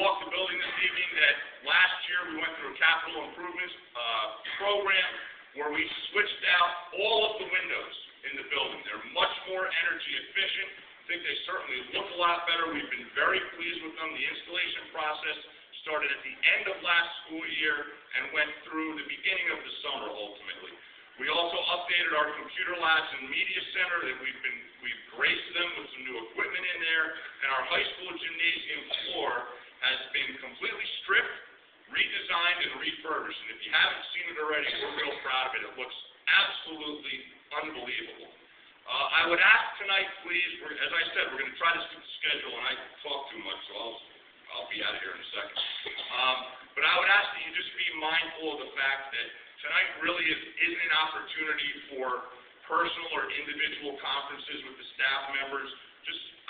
walked the building this evening that last year we went through a capital improvements program where we switched out all of the windows in the building. They're much more energy efficient. I think they certainly look a lot better. We've been very pleased with them. The installation process started at the end of last school year and went through the beginning of the summer ultimately. We also updated our computer labs and media center. We've graced them with some new equipment in there, and our high school gymnasium floor has been completely stripped, redesigned, and refurbished. And if you haven't seen it already, we're real proud of it. It looks absolutely unbelievable. I would ask tonight, please, as I said, we're going to try to stick to schedule, and I talk too much, so I'll be out of here in a second. But I would ask that you just be mindful of the fact that tonight really isn't an opportunity for personal or individual conferences with the staff members.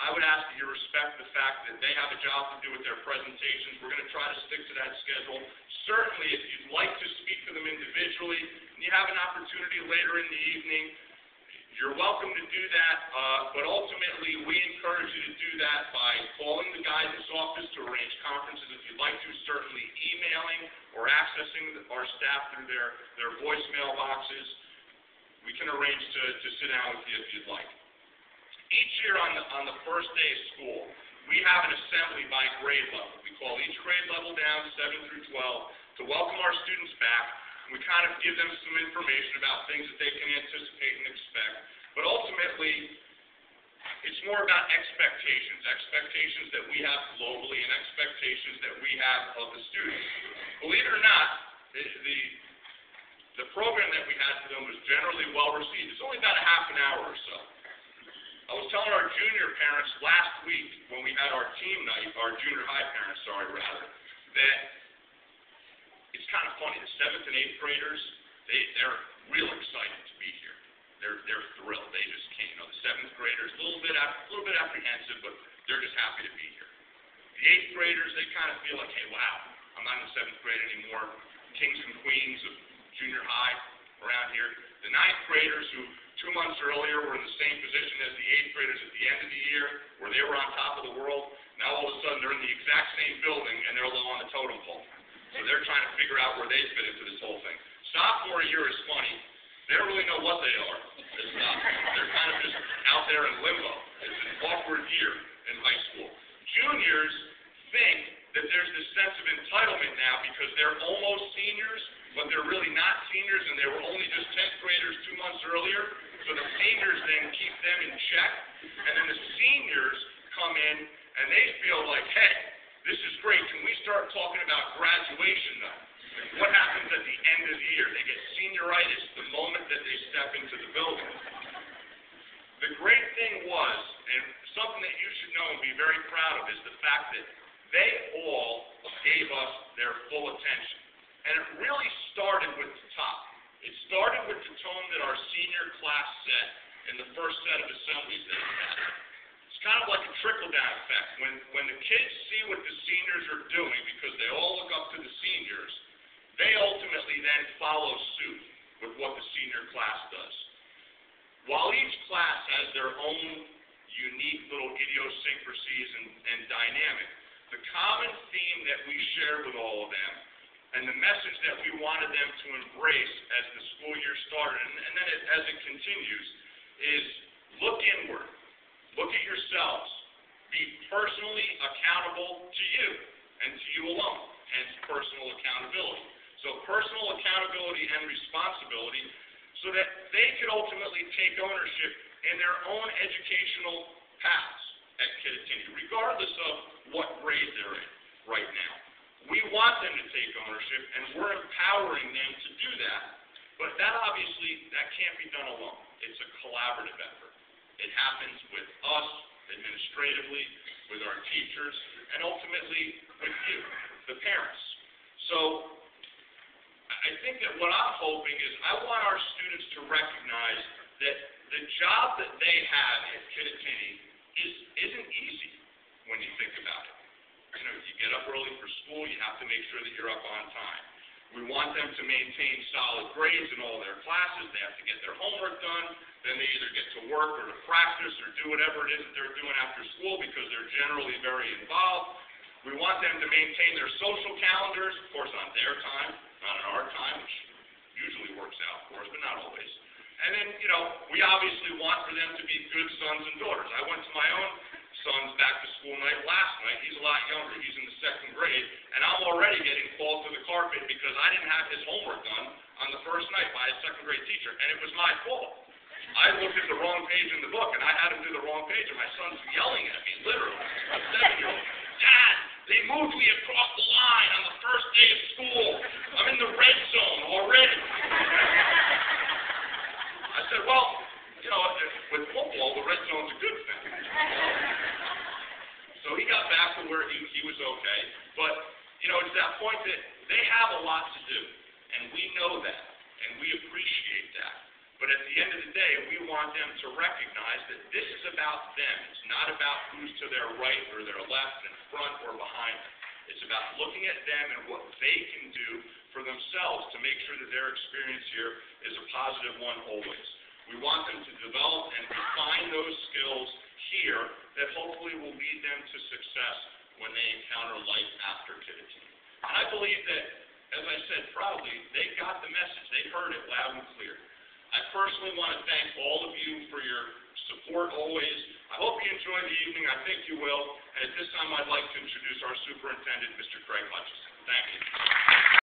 I would ask that you respect the fact that they have a job to do with their presentations. We're going to try to stick to that schedule. Certainly, if you'd like to speak to them individually and you have an opportunity later in the evening, you're welcome to do that, but ultimately we encourage you to do that by calling the guidance office to arrange conferences if you'd like to, certainly emailing or accessing our staff through their voicemail boxes. We can arrange to sit down with you if you'd like. Each year on the first day of school, we have an assembly by grade level. We call each grade level down, 7 through 12, to welcome our students back. We kind of give them some information about things that they can anticipate and expect. But ultimately, it's more about expectations that we have globally and expectations that we have of the students. Believe it or not, the program that we had for them was generally well received. It's only about a half an hour or so. I was telling our junior parents last week when we had our team night, our junior high parents, that it's kind of funny. The 7th and 8th graders, they're real excited to be here. They're thrilled. They just can't. The 7th graders, a little bit apprehensive, but they're just happy to be here. The 8th graders, they kind of feel like, hey, wow, I'm not in the 7th grade anymore. Kings and queens of junior high around here. The 9th graders who 2 months earlier were in the same position as the 8th graders at the end of the year, where they were on top of the world. Now all of a sudden they're in the exact same building and they're low on the totem pole. So they're trying to figure out where they fit into this whole thing. Sophomore year is funny. They don't really know what they are. They're kind of just out there in limbo. It's an awkward year in high school. Juniors think that there's this sense of entitlement now because they're almost seniors, but they're really not seniors, and they were only just 10th graders 2 months earlier. So the seniors then keep them in check, and then the seniors come in, and they feel like, hey, this is great. Can we start talking about graduation now? What happens at the end of the year? They get senioritis the moment that they step into the building. The great thing was, and something that you should know and be very proud of, is the fact that they all gave us their full attention. And it really started with the top. It started with the tone that our senior class set in the first set of assemblies that we had. It's kind of like a trickle-down effect. When the kids see what the seniors are doing, because they all look up to the seniors, they ultimately then follow suit with what the senior class does. While each class has their own unique little idiosyncrasies and dynamic, the common theme that we shared with all of them and the message that we wanted them to embrace as the school year started, and then as it continues, is look inward. Look at yourselves. Be personally accountable to you and to you alone, hence personal accountability. So personal accountability and responsibility so that they could ultimately take ownership in their own educational paths at Kittatinny, regardless of what grade they're in right now. We want them to take ownership, and we're empowering them to do that. But that obviously, that can't be done alone. It's a collaborative effort. It happens with us, administratively, with our teachers, and ultimately with you, the parents. So I think that what I'm hoping is I want our students to recognize that the job that they have at Kittatinny isn't easy when you think about it. You get up early for school, you have to make sure that you're up on time. We want them to maintain solid grades in all their classes. They have to get their homework done. Then they either get to work or to practice or do whatever it is that they're doing after school because they're generally very involved. We want them to maintain their social calendars, of course on their time, not on our time, which usually works out, of course, but not always. And then, we obviously want for them to be good sons and daughters. I went to my own son's back-to-school night last night. He's a lot younger. He's in the 2nd grade, and I'm already getting called to the carpet because I didn't have his homework done on the first night by a 2nd grade teacher, and it was my fault. I looked at the wrong page in the book, and I had him do the wrong page, and my son's yelling at me, literally. A 7-year-old, Dad, they moved me across the line on the first day of school. I'm in the red zone already. I said, well, with football, the red zone's a good thing. So he got back to where he was okay. But, it's that point that they have a lot to do. And we know that. And we appreciate that. But at the end of the day, we want them to recognize that this is about them. It's not about who's to their right or their left, in front or behind them. It's about looking at them and what they can do for themselves to make sure that their experience here is a positive one always. We want them to develop and refine those skills here that hopefully will lead them to success when they encounter life after Kittatinny. And I believe that, as I said proudly, they got the message. They heard it loud and clear. I personally want to thank all of you for your support always. I hope you enjoyed the evening. I think you will. And at this time, I'd like to introduce our superintendent, Mr. Craig Hutchison. Thank you.